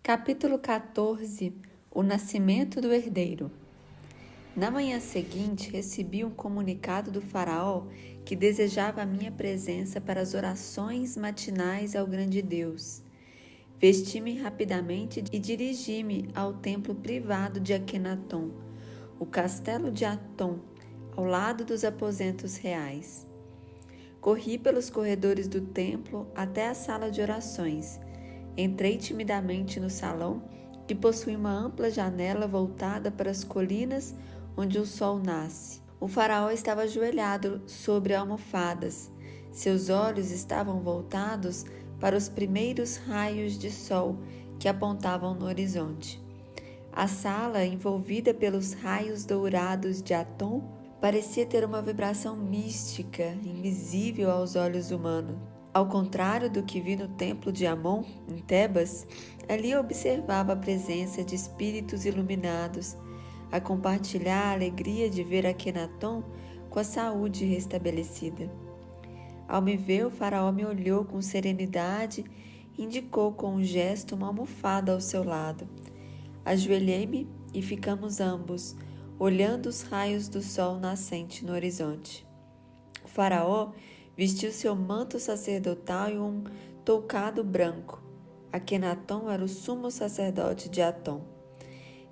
Capítulo 14. O nascimento do herdeiro. Na manhã seguinte, recebi um comunicado do faraó que desejava a minha presença para as orações matinais ao grande Deus. Vesti-me rapidamente e dirigi-me ao templo privado de Akhenaton, o castelo de Aton, ao lado dos aposentos reais. Corri pelos corredores do templo até a sala de orações. Entrei timidamente no salão, que possui uma ampla janela voltada para as colinas onde o sol nasce. O faraó estava ajoelhado sobre almofadas. Seus olhos estavam voltados para os primeiros raios de sol que apontavam no horizonte. A sala, envolvida pelos raios dourados de Aton, parecia ter uma vibração mística, invisível aos olhos humanos. Ao contrário do que vi no templo de Amon, em Tebas, ali observava a presença de espíritos iluminados, a compartilhar a alegria de ver Akhenaton com a saúde restabelecida. Ao me ver, o faraó me olhou com serenidade e indicou com um gesto uma almofada ao seu lado. Ajoelhei-me e ficamos ambos, olhando os raios do sol nascente no horizonte. O faraó vestiu seu manto sacerdotal e um toucado branco. Akhenaton era o sumo sacerdote de Aton.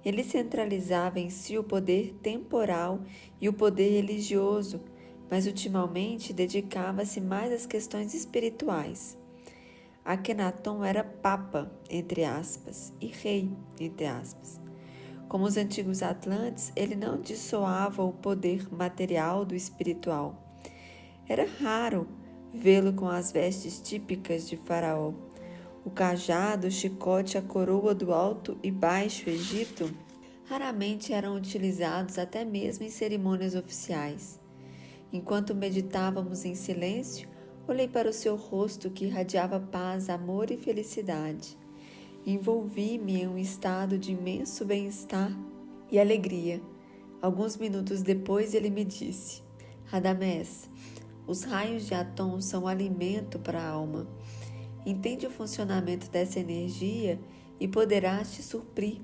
Ele centralizava em si o poder temporal e o poder religioso, mas ultimamente dedicava-se mais às questões espirituais. Akhenaton era papa, entre aspas, e rei, entre aspas. Como os antigos atlantes, ele não dissoava o poder material do espiritual. Era raro vê-lo com as vestes típicas de Faraó. O cajado, o chicote, a coroa do Alto e Baixo Egito raramente eram utilizados até mesmo em cerimônias oficiais. Enquanto meditávamos em silêncio, olhei para o seu rosto que irradiava paz, amor e felicidade. Envolvi-me em um estado de imenso bem-estar e alegria. Alguns minutos depois ele me disse: Radamés, os raios de Aton são alimento para a alma. Entende o funcionamento dessa energia e poderás te suprir,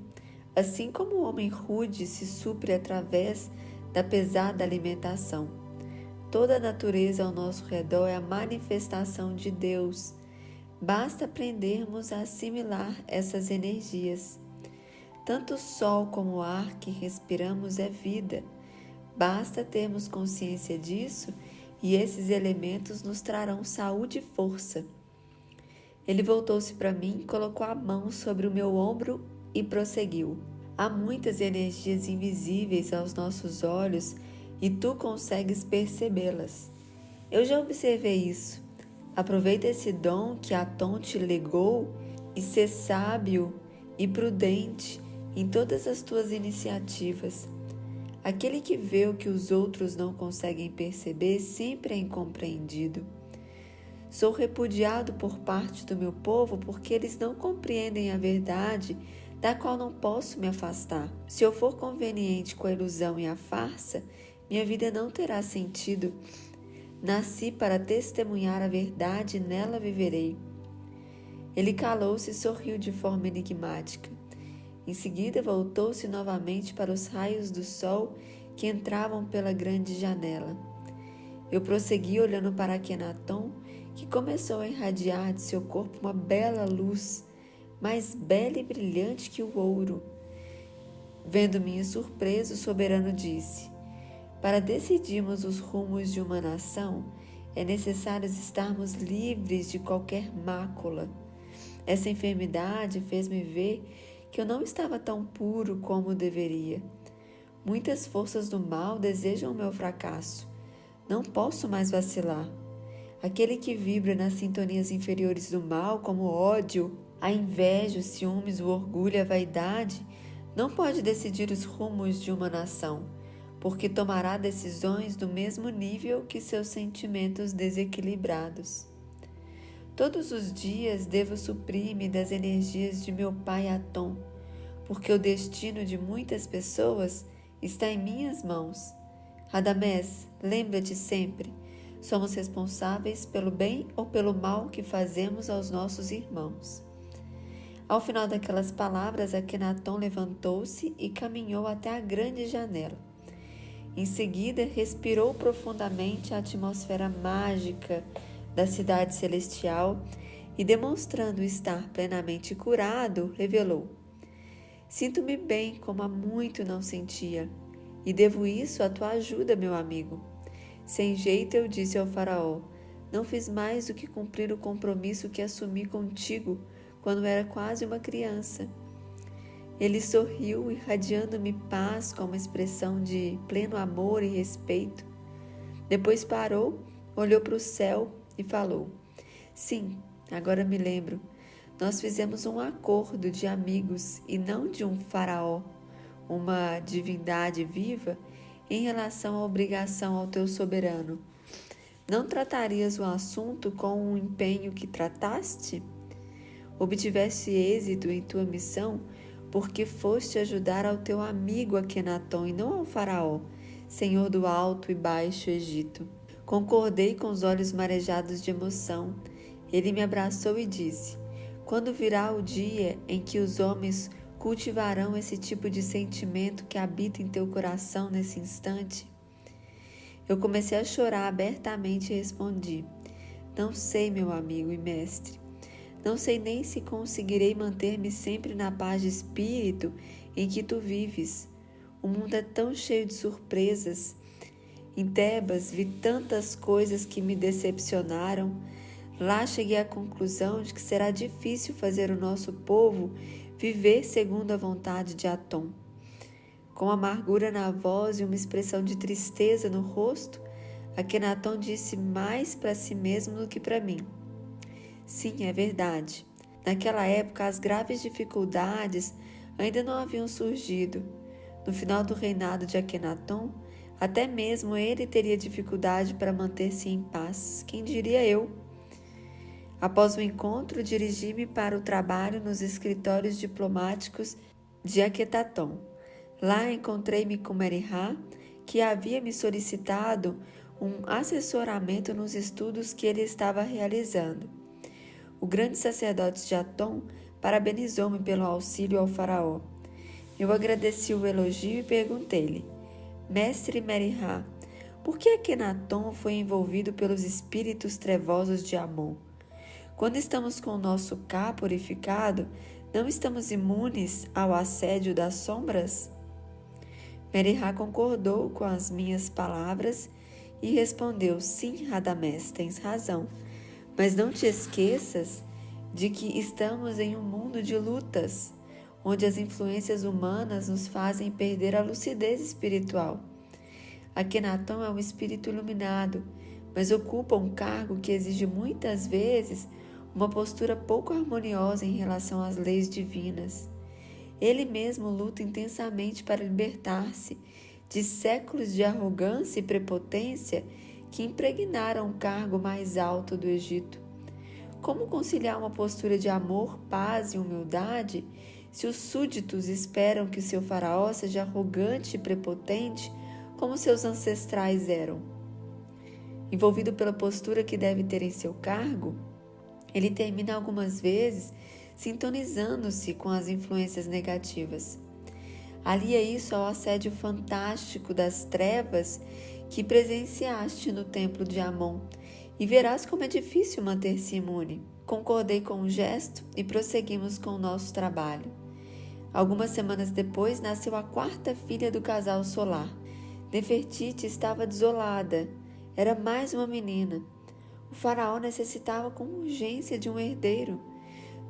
assim como o homem rude se supre através da pesada alimentação. Toda a natureza ao nosso redor é a manifestação de Deus. Basta aprendermos a assimilar essas energias. Tanto o sol como o ar que respiramos é vida. Basta termos consciência disso e esses elementos nos trarão saúde e força. Ele voltou-se para mim, colocou a mão sobre o meu ombro e prosseguiu. Há muitas energias invisíveis aos nossos olhos e tu consegues percebê-las. Eu já observei isso. Aproveita esse dom que Aton te legou e sê sábio e prudente em todas as tuas iniciativas. Aquele que vê o que os outros não conseguem perceber sempre é incompreendido. Sou repudiado por parte do meu povo porque eles não compreendem a verdade da qual não posso me afastar. Se eu for conveniente com a ilusão e a farsa, minha vida não terá sentido. Nasci para testemunhar a verdade e nela viverei. Ele calou-se e sorriu de forma enigmática. Em seguida voltou-se novamente para os raios do sol que entravam pela grande janela. Eu prossegui olhando para Akhenaton, que começou a irradiar de seu corpo uma bela luz, mais bela e brilhante que o ouro. Vendo minha surpresa, o soberano disse: Para decidirmos os rumos de uma nação, é necessário estarmos livres de qualquer mácula. Essa enfermidade fez-me ver que eu não estava tão puro como deveria. Muitas forças do mal desejam o meu fracasso. Não posso mais vacilar. Aquele que vibra nas sintonias inferiores do mal, como o ódio, a inveja, os ciúmes, o orgulho e a vaidade, não pode decidir os rumos de uma nação, porque tomará decisões do mesmo nível que seus sentimentos desequilibrados. Todos os dias devo suprir-me das energias de meu pai Aton, porque o destino de muitas pessoas está em minhas mãos. Radamés, lembra-te sempre, somos responsáveis pelo bem ou pelo mal que fazemos aos nossos irmãos. Ao final daquelas palavras, Akenaton levantou-se e caminhou até a grande janela. Em seguida, respirou profundamente a atmosfera mágica da cidade celestial e, demonstrando estar plenamente curado, revelou: Sinto-me bem como há muito não sentia, e devo isso à tua ajuda, meu amigo. Sem jeito, eu disse ao faraó: não fiz mais do que cumprir o compromisso que assumi contigo quando era quase uma criança. Ele sorriu, irradiando-me paz com uma expressão de pleno amor e respeito. Depois parou, olhou para o céu e falou: sim, agora me lembro. Nós fizemos um acordo de amigos e não de um faraó, uma divindade viva, em relação à obrigação ao teu soberano. Não tratarias o assunto com o empenho que trataste? Obtiveste êxito em tua missão porque foste ajudar ao teu amigo Akenaton e não ao faraó, senhor do alto e baixo Egito. Concordei com os olhos marejados de emoção. Ele me abraçou e disse: quando virá o dia em que os homens cultivarão esse tipo de sentimento que habita em teu coração nesse instante? Eu comecei a chorar abertamente e respondi: não sei, meu amigo e mestre. Não sei nem se conseguirei manter-me sempre na paz de espírito em que tu vives. O mundo é tão cheio de surpresas. Em Tebas vi tantas coisas que me decepcionaram. Lá cheguei à conclusão de que será difícil fazer o nosso povo viver segundo a vontade de Atom. Com amargura na voz e uma expressão de tristeza no rosto, Akenaton disse mais para si mesmo do que para mim: sim, é verdade. Naquela época as graves dificuldades ainda não haviam surgido. No final do reinado de Akenaton, até mesmo ele teria dificuldade para manter-se em paz. Quem diria eu? Após o encontro, dirigi-me para o trabalho nos escritórios diplomáticos de Akenaton. Lá encontrei-me com Merihá, que havia me solicitado um assessoramento nos estudos que ele estava realizando. O grande sacerdote de Atom parabenizou-me pelo auxílio ao faraó. Eu agradeci o elogio e perguntei-lhe: mestre Merihá, por que Akenaton foi envolvido pelos espíritos trevosos de Amon? Quando estamos com o nosso Ka purificado, não estamos imunes ao assédio das sombras? Merihá concordou com as minhas palavras e respondeu: sim, Radamés, tens razão, mas não te esqueças de que estamos em um mundo de lutas, onde as influências humanas nos fazem perder a lucidez espiritual. Akenaton é um espírito iluminado, mas ocupa um cargo que exige muitas vezes uma postura pouco harmoniosa em relação às leis divinas. Ele mesmo luta intensamente para libertar-se de séculos de arrogância e prepotência que impregnaram o cargo mais alto do Egito. Como conciliar uma postura de amor, paz e humildade se os súditos esperam que seu faraó seja arrogante e prepotente como seus ancestrais eram? Envolvido pela postura que deve ter em seu cargo, ele termina algumas vezes sintonizando-se com as influências negativas. Alia isso ao assédio fantástico das trevas que presenciaste no templo de Amon e verás como é difícil manter-se imune. Concordei com o gesto e prosseguimos com o nosso trabalho. Algumas semanas depois nasceu a quarta filha do casal solar. Nefertiti estava desolada. Era mais uma menina. O faraó necessitava com urgência de um herdeiro.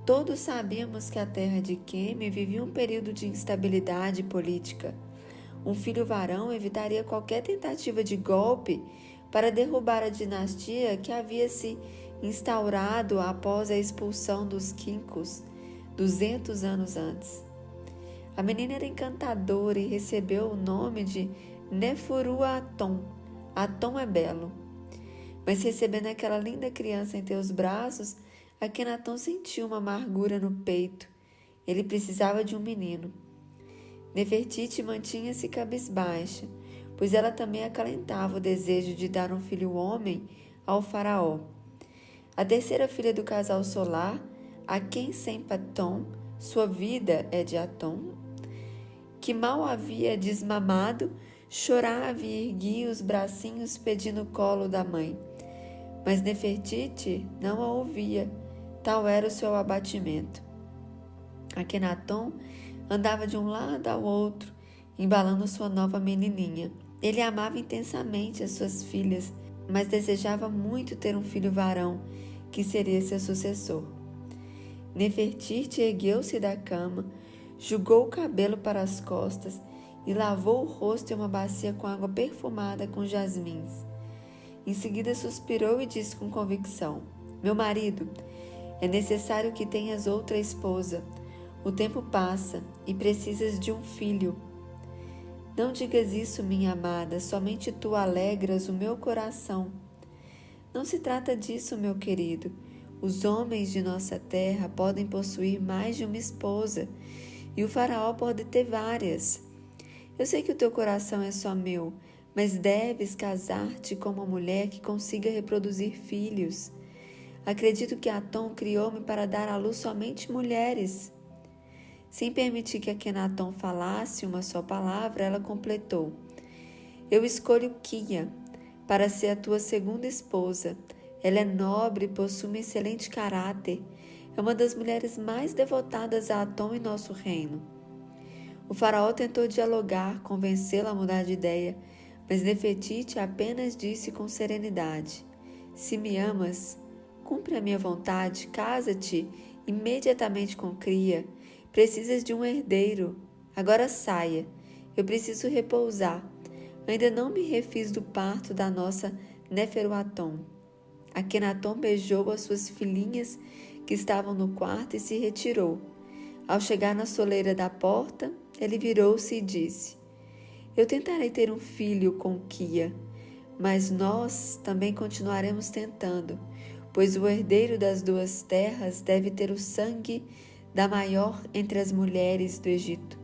Todos sabíamos que a terra de Queme vivia um período de instabilidade política. Um filho varão evitaria qualquer tentativa de golpe para derrubar a dinastia que havia se instaurado após a expulsão dos Quincos, 200 anos antes. A menina era encantadora e recebeu o nome de Neferu-Aton. Aton é belo. Mas recebendo aquela linda criança em teus braços, Akenaton sentiu uma amargura no peito. Ele precisava de um menino. Nefertiti mantinha-se cabisbaixa, pois ela também acalentava o desejo de dar um filho homem ao faraó. A terceira filha do casal solar, Akensempaton, Sua vida é de Atom, que mal havia desmamado, chorava e erguia os bracinhos pedindo o colo da mãe. Mas Nefertiti não a ouvia, tal era o seu abatimento. Akhenaton andava de um lado ao outro, embalando sua nova menininha. Ele amava intensamente as suas filhas, mas desejava muito ter um filho varão, que seria seu sucessor. Nefertiti ergueu-se da cama, jogou o cabelo para as costas e lavou o rosto em uma bacia com água perfumada com jasmins. Em seguida suspirou e disse com convicção: Meu marido, é necessário que tenhas outra esposa. O tempo passa e precisas de um filho. Não digas isso, minha amada, somente tu alegras o meu coração. Não se trata disso, meu querido. Os homens de nossa terra podem possuir mais de uma esposa e o faraó pode ter várias. Eu sei que o teu coração é só meu, mas deves casar-te com uma mulher que consiga reproduzir filhos. Acredito que Atom criou-me para dar à luz somente mulheres. Sem permitir que Akhenaton falasse uma só palavra, ela completou: Eu escolho Kia para ser a tua segunda esposa. Ela é nobre e possui um excelente caráter. É uma das mulheres mais devotadas a Atom em nosso reino. O faraó tentou dialogar, convencê-la a mudar de ideia, mas Nefertiti apenas disse com serenidade: Se me amas, cumpre a minha vontade, casa-te imediatamente com Cria. Precisas de um herdeiro. Agora saia. Eu preciso repousar. Ainda não me refiz do parto da nossa Neferuatom. Akhenaton beijou as suas filhinhas que estavam no quarto e se retirou. Ao chegar na soleira da porta, ele virou-se e disse: Eu tentarei ter um filho com Kia, mas nós também continuaremos tentando, pois o herdeiro das duas terras deve ter o sangue da maior entre as mulheres do Egito.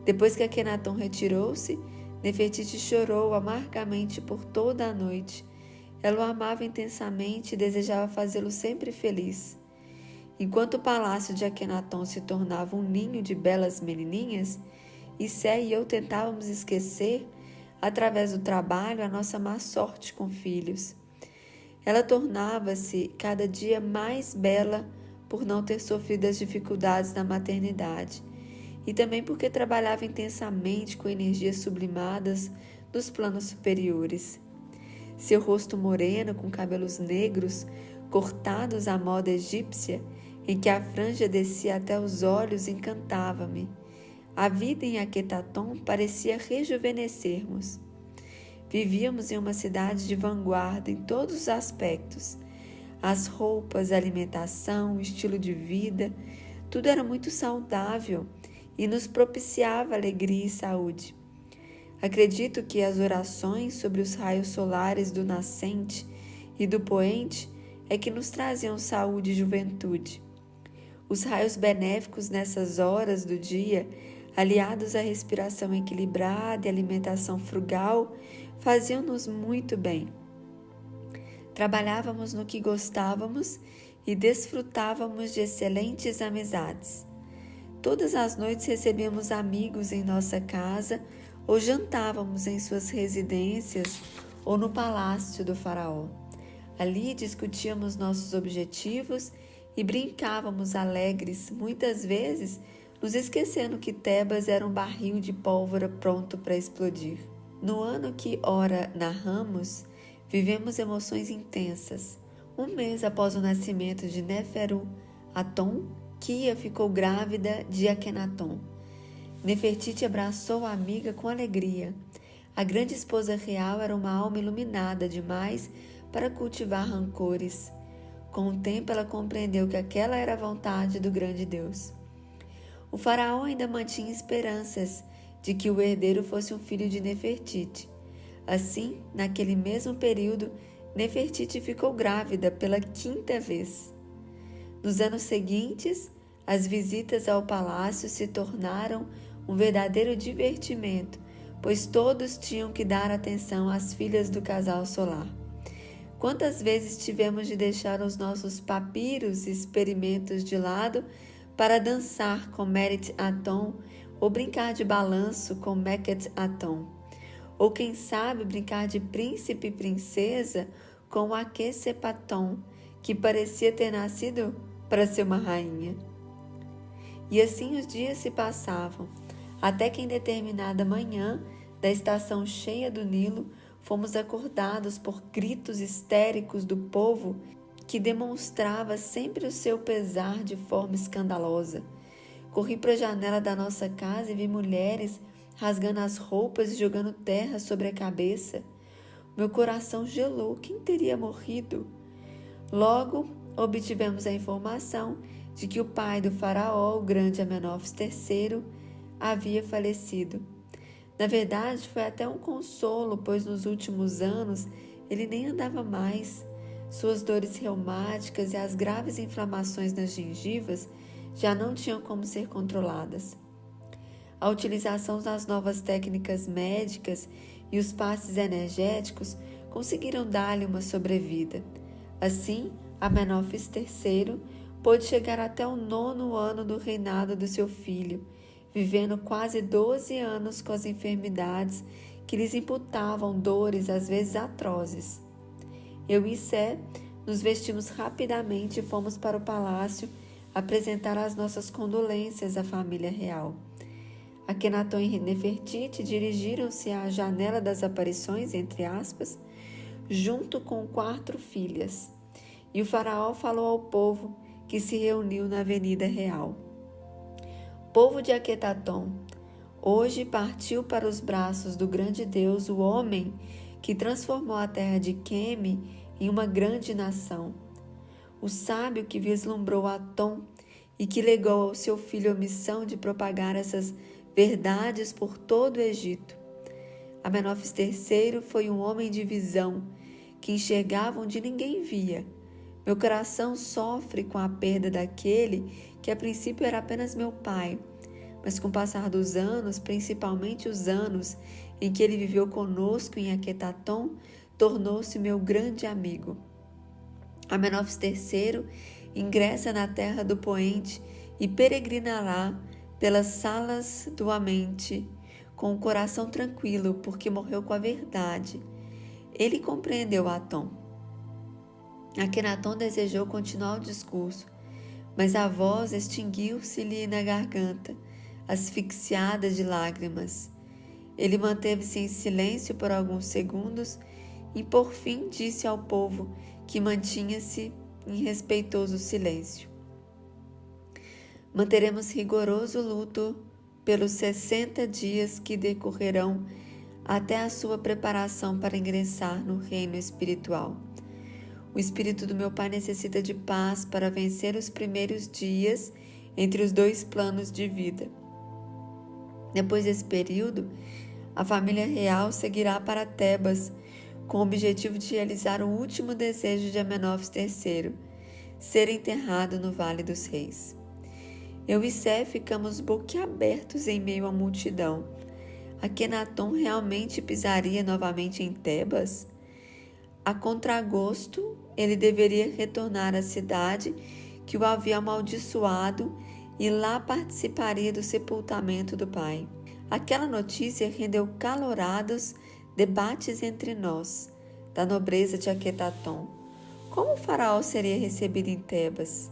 Depois que Akhenaton retirou-se, Nefertiti chorou amargamente por toda a noite. Ela o amava intensamente e desejava fazê-lo sempre feliz. Enquanto o palácio de Akhenaton se tornava um ninho de belas menininhas, Issé e eu tentávamos esquecer, através do trabalho, a nossa má sorte com filhos. Ela tornava-se cada dia mais bela por não ter sofrido as dificuldades da maternidade e também porque trabalhava intensamente com energias sublimadas dos planos superiores. Seu rosto moreno, com cabelos negros, cortados à moda egípcia, em que a franja descia até os olhos, encantava-me. A vida em Akhetaton parecia rejuvenescer-nos. Vivíamos em uma cidade de vanguarda em todos os aspectos. As roupas, a alimentação, o estilo de vida, tudo era muito saudável e nos propiciava alegria e saúde. Acredito que as orações sobre os raios solares do nascente e do poente é que nos traziam saúde e juventude. Os raios benéficos nessas horas do dia, aliados à respiração equilibrada e alimentação frugal, faziam-nos muito bem. Trabalhávamos no que gostávamos e desfrutávamos de excelentes amizades. Todas as noites recebíamos amigos em nossa casa ou jantávamos em suas residências ou no palácio do faraó. Ali discutíamos nossos objetivos e brincávamos alegres, muitas vezes nos esquecendo que Tebas era um barril de pólvora pronto para explodir. No ano que ora narramos, vivemos emoções intensas. Um mês após o nascimento de Neferu-Atom, Kia ficou grávida de Akhenaton. Nefertiti abraçou a amiga com alegria. A grande esposa real era uma alma iluminada demais para cultivar rancores. Com o tempo ela compreendeu que aquela era a vontade do grande Deus. O faraó ainda mantinha esperanças de que o herdeiro fosse um filho de Nefertiti. Assim, naquele mesmo período, Nefertiti ficou grávida pela 5ª vez. Nos anos seguintes, as visitas ao palácio se tornaram um verdadeiro divertimento, pois todos tinham que dar atenção às filhas do casal solar. Quantas vezes tivemos de deixar os nossos papiros e experimentos de lado para dançar com Merit Aton, ou brincar de balanço com Meket Aton, ou quem sabe brincar de príncipe e princesa com Akesepaton, que parecia ter nascido para ser uma rainha. E assim os dias se passavam, até que em determinada manhã da estação cheia do Nilo, fomos acordados por gritos histéricos do povo que demonstrava sempre o seu pesar de forma escandalosa. Corri para a janela da nossa casa e vi mulheres rasgando as roupas e jogando terra sobre a cabeça. Meu coração gelou. Quem teria morrido? Logo, obtivemos a informação de que o pai do faraó, o grande Amenófis III, havia falecido. Na verdade, foi até um consolo, pois nos últimos anos ele nem andava mais. Suas dores reumáticas e as graves inflamações nas gengivas já não tinham como ser controladas. A utilização das novas técnicas médicas e os passes energéticos conseguiram dar-lhe uma sobrevida. Assim, Amenófis III pôde chegar até o 9º ano do reinado do seu filho, vivendo quase 12 anos com as enfermidades que lhes imputavam dores às vezes atrozes. Eu e Sé nos vestimos rapidamente e fomos para o palácio apresentar as nossas condolências à família real. Akenaton e Nefertiti dirigiram-se à janela das aparições, entre aspas, junto com 4 filhas. E o faraó falou ao povo que se reuniu na Avenida Real. Povo de Aquetaton, hoje partiu para os braços do grande Deus o homem que transformou a terra de Queme em uma grande nação. O sábio que vislumbrou Aton e que legou ao seu filho a missão de propagar essas verdades por todo o Egito. Amenófis III foi um homem de visão, que enxergava onde ninguém via. Meu coração sofre com a perda daquele que a princípio era apenas meu pai, mas com o passar dos anos, principalmente os anos em que ele viveu conosco em Aquetaton, tornou-se meu grande amigo. Amenófis III ingressa na terra do poente e peregrinará pelas salas do Amente, com o coração tranquilo, porque morreu com a verdade. Ele compreendeu Aton. Akenaton desejou continuar o discurso, mas a voz extinguiu-se-lhe na garganta, asfixiada de lágrimas. Ele manteve-se em silêncio por alguns segundos e, por fim, disse ao povo que mantinha-se em respeitoso silêncio: manteremos rigoroso luto pelos 60 dias que decorrerão até a sua preparação para ingressar no reino espiritual. O espírito do meu pai necessita de paz para vencer os primeiros dias entre os 2 planos de vida. Depois desse período, a família real seguirá para Tebas, com o objetivo de realizar o último desejo de Amenófis III, ser enterrado no Vale dos Reis. Eu e Sé ficamos boquiabertos em meio à multidão. Akenaton realmente pisaria novamente em Tebas? A contragosto, ele deveria retornar à cidade que o havia amaldiçoado e lá participaria do sepultamento do pai. Aquela notícia rendeu calorados debates entre nós, da nobreza de Aquetaton. Como o faraó seria recebido em Tebas?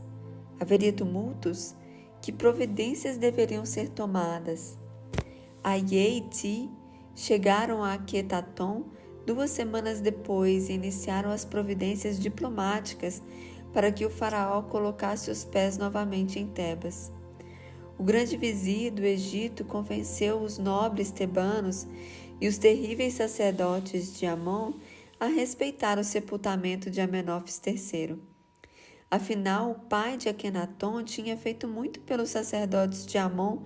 Haveria tumultos? Que providências deveriam ser tomadas? Aie e Ti chegaram a Aquetaton 2 semanas depois e iniciaram as providências diplomáticas para que o faraó colocasse os pés novamente em Tebas. O grande vizir do Egito convenceu os nobres tebanos e os terríveis sacerdotes de Amon a respeitar o sepultamento de Amenófis III. Afinal, o pai de Akenaton tinha feito muito pelos sacerdotes de Amon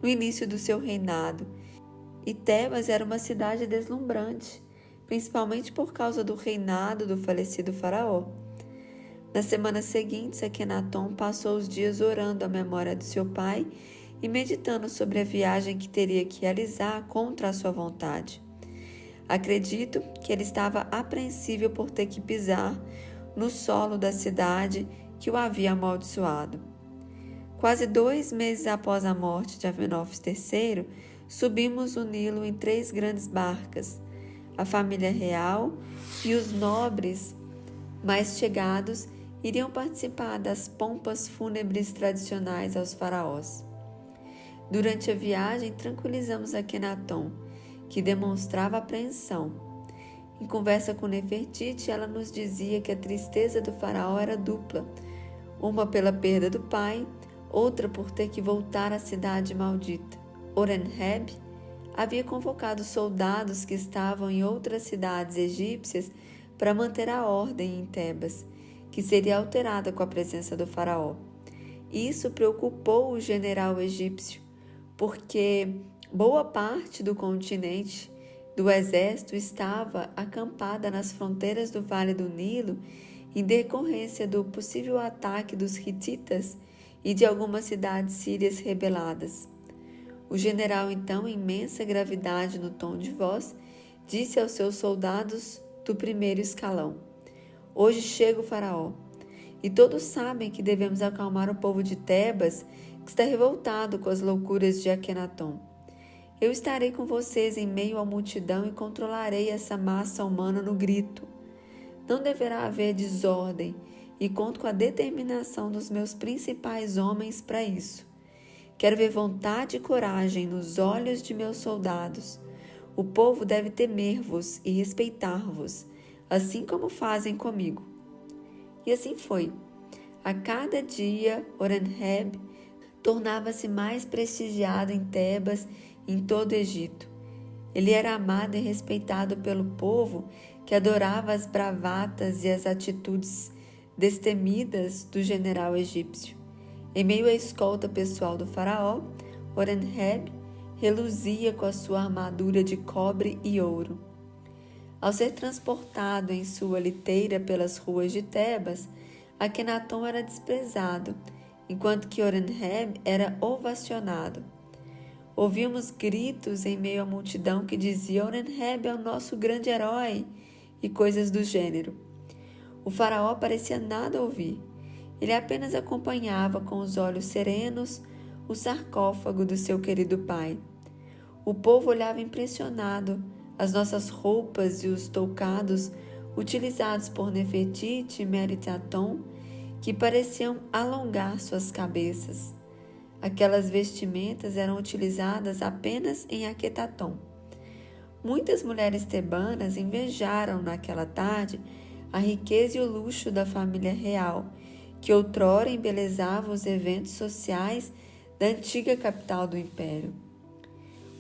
no início do seu reinado, e Tebas era uma cidade deslumbrante, principalmente por causa do reinado do falecido faraó. Nas semanas seguintes, Akenaton passou os dias orando à memória de seu pai e meditando sobre a viagem que teria que realizar contra a sua vontade. Acredito que ele estava apreensível por ter que pisar no solo da cidade que o havia amaldiçoado. Quase 2 meses após a morte de Amenófis III, subimos o Nilo em 3 grandes barcas. A família real e os nobres mais chegados iriam participar das pompas fúnebres tradicionais aos faraós. Durante a viagem, tranquilizamos Akhenaton, que demonstrava apreensão. Em conversa com Nefertiti, ela nos dizia que a tristeza do faraó era dupla, uma pela perda do pai, outra por ter que voltar à cidade maldita. Horemheb havia convocado soldados que estavam em outras cidades egípcias para manter a ordem em Tebas, que seria alterada com a presença do faraó. Isso preocupou o general egípcio, porque boa parte do continente do exército estava acampada nas fronteiras do Vale do Nilo em decorrência do possível ataque dos hititas e de algumas cidades sírias rebeladas. O general, então, em imensa gravidade no tom de voz, disse aos seus soldados do primeiro escalão: "Hoje chega o faraó, e todos sabem que devemos acalmar o povo de Tebas, que está revoltado com as loucuras de Akhenaton. Eu estarei com vocês em meio à multidão e controlarei essa massa humana no grito. Não deverá haver desordem, e conto com a determinação dos meus principais homens para isso. Quero ver vontade e coragem nos olhos de meus soldados. O povo deve temer-vos e respeitar-vos, assim como fazem comigo." E assim foi. A cada dia, Horemheb tornava-se mais prestigiado em Tebas e em todo o Egito. Ele era amado e respeitado pelo povo, que adorava as bravatas e as atitudes destemidas do general egípcio. Em meio à escolta pessoal do faraó, Horemheb reluzia com a sua armadura de cobre e ouro. Ao ser transportado em sua liteira pelas ruas de Tebas, Akhenaton era desprezado, enquanto que Horemheb era ovacionado. Ouvimos gritos em meio à multidão que dizia: "Horemheb é o nosso grande herói", e coisas do gênero. O faraó parecia nada ouvir. Ele apenas acompanhava com os olhos serenos o sarcófago do seu querido pai. O povo olhava impressionado as nossas roupas e os toucados utilizados por Nefertiti e Meneritetton, que pareciam alongar suas cabeças. Aquelas vestimentas eram utilizadas apenas em Akhenaton. Muitas mulheres tebanas invejaram naquela tarde a riqueza e o luxo da família real, que outrora embelezava os eventos sociais da antiga capital do império.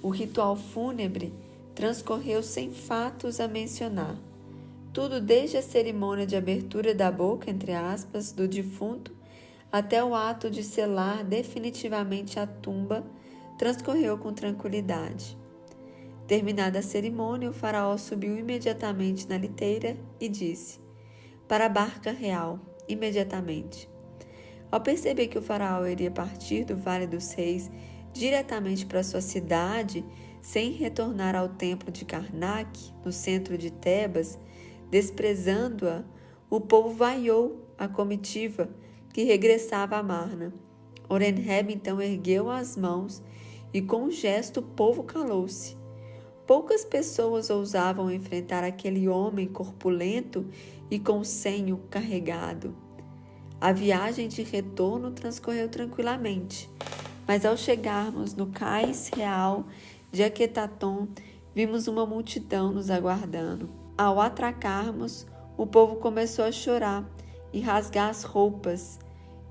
O ritual fúnebre transcorreu sem fatos a mencionar. Tudo desde a cerimônia de abertura da boca, entre aspas, do defunto, até o ato de selar definitivamente a tumba, transcorreu com tranquilidade. Terminada a cerimônia, o faraó subiu imediatamente na liteira e disse: "Para a barca real, imediatamente." Ao perceber que o faraó iria partir do Vale dos Reis diretamente para sua cidade, sem retornar ao templo de Karnak, no centro de Tebas, desprezando-a, o povo vaiou a comitiva que regressava a Marna. Horemheb então ergueu as mãos e com um gesto o povo calou-se. Poucas pessoas ousavam enfrentar aquele homem corpulento e com o senho carregado. A viagem de retorno transcorreu tranquilamente, mas ao chegarmos no cais real de Akhenaton, vimos uma multidão nos aguardando. Ao atracarmos, o povo começou a chorar e rasgar as roupas.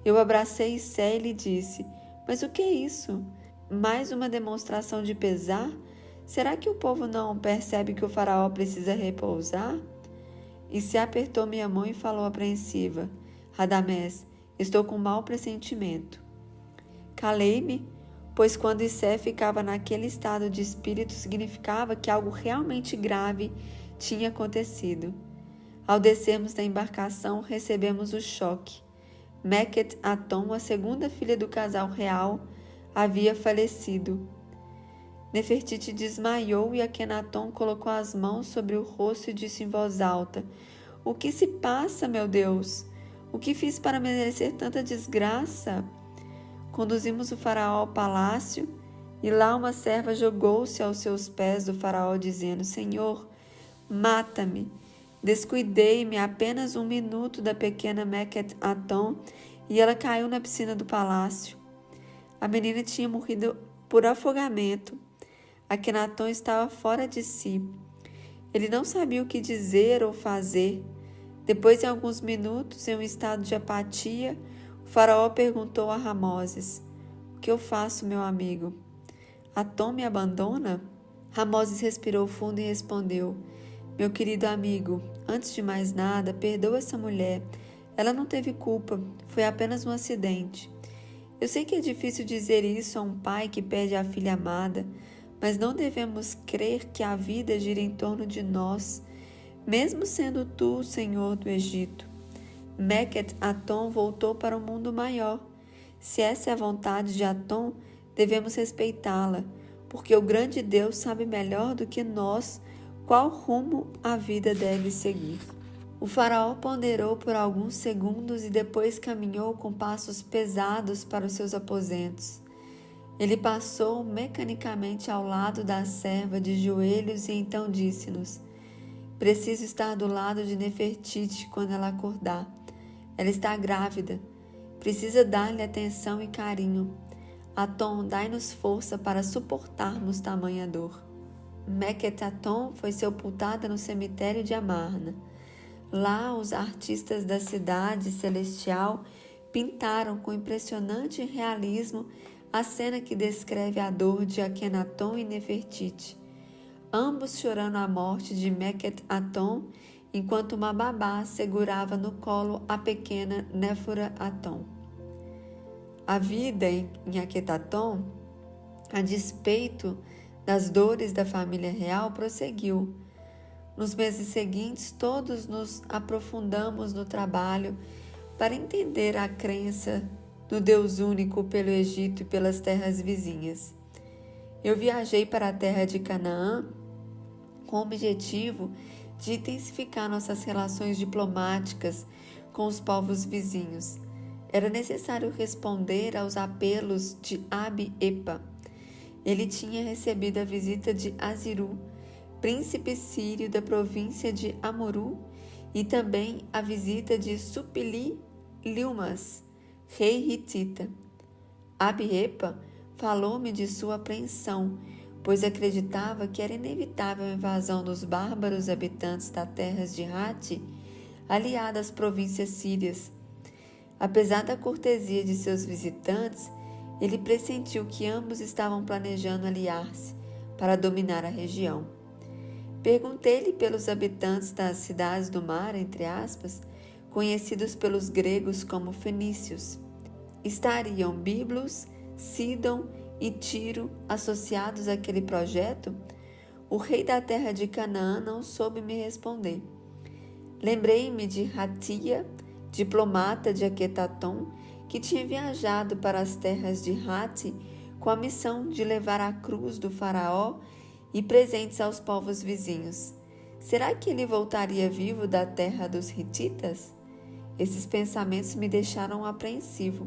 Eu abracei Sé e lhe disse: "Mas o que é isso? Mais uma demonstração de pesar? Será que o povo não percebe que o faraó precisa repousar?" E Sé apertou minha mão e falou apreensiva: "Radamés, estou com um mau pressentimento." Calei-me, pois quando Sé ficava naquele estado de espírito significava que algo realmente grave tinha acontecido. Ao descermos da embarcação, recebemos o choque. Meket Aton, a segunda filha do casal real, havia falecido. Nefertiti desmaiou e Akhenaton colocou as mãos sobre o rosto e disse em voz alta: "O que se passa, meu Deus? O que fiz para merecer tanta desgraça?" Conduzimos o faraó ao palácio e lá uma serva jogou-se aos seus pés do faraó, dizendo: Senhor, mata-me. Descuidei-me apenas um minuto da pequena Meket Aton e ela caiu na piscina do palácio. A menina tinha morrido por afogamento. Akenaton estava fora de si. Ele não sabia o que dizer ou fazer. Depois de alguns minutos, em um estado de apatia, o faraó perguntou a Ramoses: O que eu faço, meu amigo? Aton me abandona? Ramoses respirou fundo e respondeu: Meu querido amigo, antes de mais nada, perdoa essa mulher. Ela não teve culpa, foi apenas um acidente. Eu sei que é difícil dizer isso a um pai que perde a filha amada, mas não devemos crer que a vida gira em torno de nós, mesmo sendo tu o Senhor do Egito. Meket Aton voltou para um mundo maior. Se essa é a vontade de Aton, devemos respeitá-la, porque o grande Deus sabe melhor do que nós qual rumo a vida deve seguir. O faraó ponderou por alguns segundos e depois caminhou com passos pesados para os seus aposentos. Ele passou mecanicamente ao lado da serva de joelhos e então disse-nos: Preciso estar do lado de Nefertiti quando ela acordar. Ela está grávida. Precisa dar-lhe atenção e carinho. Aton, dai-nos força para suportarmos tamanha dor. Meket Aton foi sepultada no cemitério de Amarna. Lá, os artistas da cidade celestial pintaram com impressionante realismo a cena que descreve a dor de Akenaton e Nefertiti, ambos chorando a morte de Meket Aton, enquanto uma babá segurava no colo a pequena Néfura Aton. A vida em Akenaton, a despeito das dores da família real, prosseguiu. Nos meses seguintes, todos nos aprofundamos no trabalho para entender a crença no Deus único pelo Egito e pelas terras vizinhas. Eu viajei para a terra de Canaã com o objetivo de intensificar nossas relações diplomáticas com os povos vizinhos. Era necessário responder aos apelos de Abi-Epa. Ele tinha recebido a visita de Aziru, príncipe sírio da província de Amuru, e também a visita de Supili-Lilmas, rei hitita. Abi-Epa falou-me de sua apreensão, pois acreditava que era inevitável a invasão dos bárbaros habitantes das terras de Hatti, aliada às províncias sírias. Apesar da cortesia de seus visitantes, ele pressentiu que ambos estavam planejando aliar-se para dominar a região. Perguntei-lhe pelos habitantes das cidades do mar, entre aspas, conhecidos pelos gregos como fenícios. Estariam Biblos, Sidom e Tiro associados àquele projeto? O rei da terra de Canaã não soube me responder. Lembrei-me de Ratia, diplomata de Akenaton, que tinha viajado para as terras de Hatti com a missão de levar a cruz do faraó e presentes aos povos vizinhos. Será que ele voltaria vivo da terra dos hititas? Esses pensamentos me deixaram apreensivo.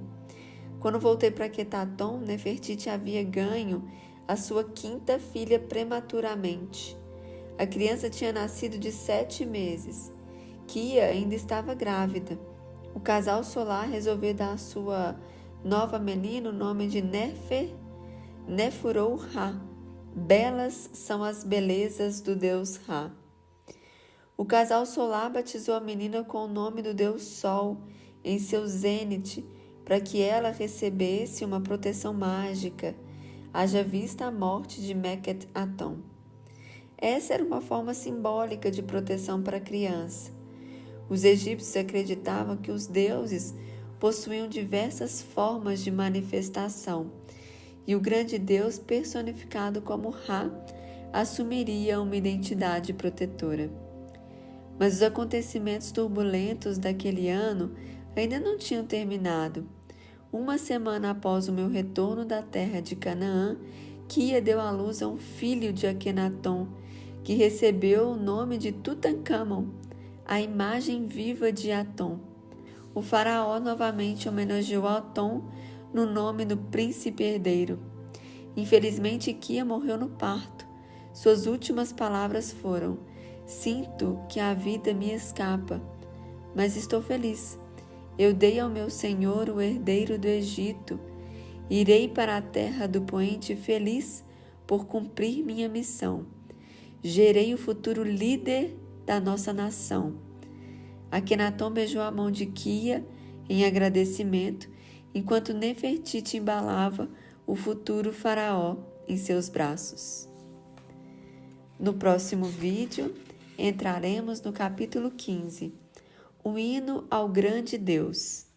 Quando voltei para Akenaton, Nefertiti havia ganho a sua quinta filha prematuramente. A criança tinha nascido de 7 meses. Kia ainda estava grávida. O casal solar resolveu dar à sua nova menina o nome de Nefurou-Ra. Belas são as belezas do deus Ra. O casal solar batizou a menina com o nome do deus Sol em seu zênite, para que ela recebesse uma proteção mágica, haja vista a morte de Meket Aton. Essa era uma forma simbólica de proteção para a criança. Os egípcios acreditavam que os deuses possuíam diversas formas de manifestação, e o grande Deus, personificado como Ra, assumiria uma identidade protetora. Mas os acontecimentos turbulentos daquele ano ainda não tinham terminado. Uma semana após o meu retorno da terra de Canaã, Kia deu à luz a um filho de Akenaton, que recebeu o nome de Tutankhamon, a imagem viva de Aton. O faraó novamente homenageou Aton no nome do príncipe herdeiro. Infelizmente, Kia morreu no parto. Suas últimas palavras foram: sinto que a vida me escapa, mas estou feliz. Eu dei ao meu Senhor o herdeiro do Egito. Irei para a terra do poente feliz por cumprir minha missão. Gerei o futuro líder da nossa nação. Akhenaton beijou a mão de Kia em agradecimento, enquanto Nefertiti embalava o futuro faraó em seus braços. No próximo vídeo, entraremos no capítulo 15, o hino ao grande Deus.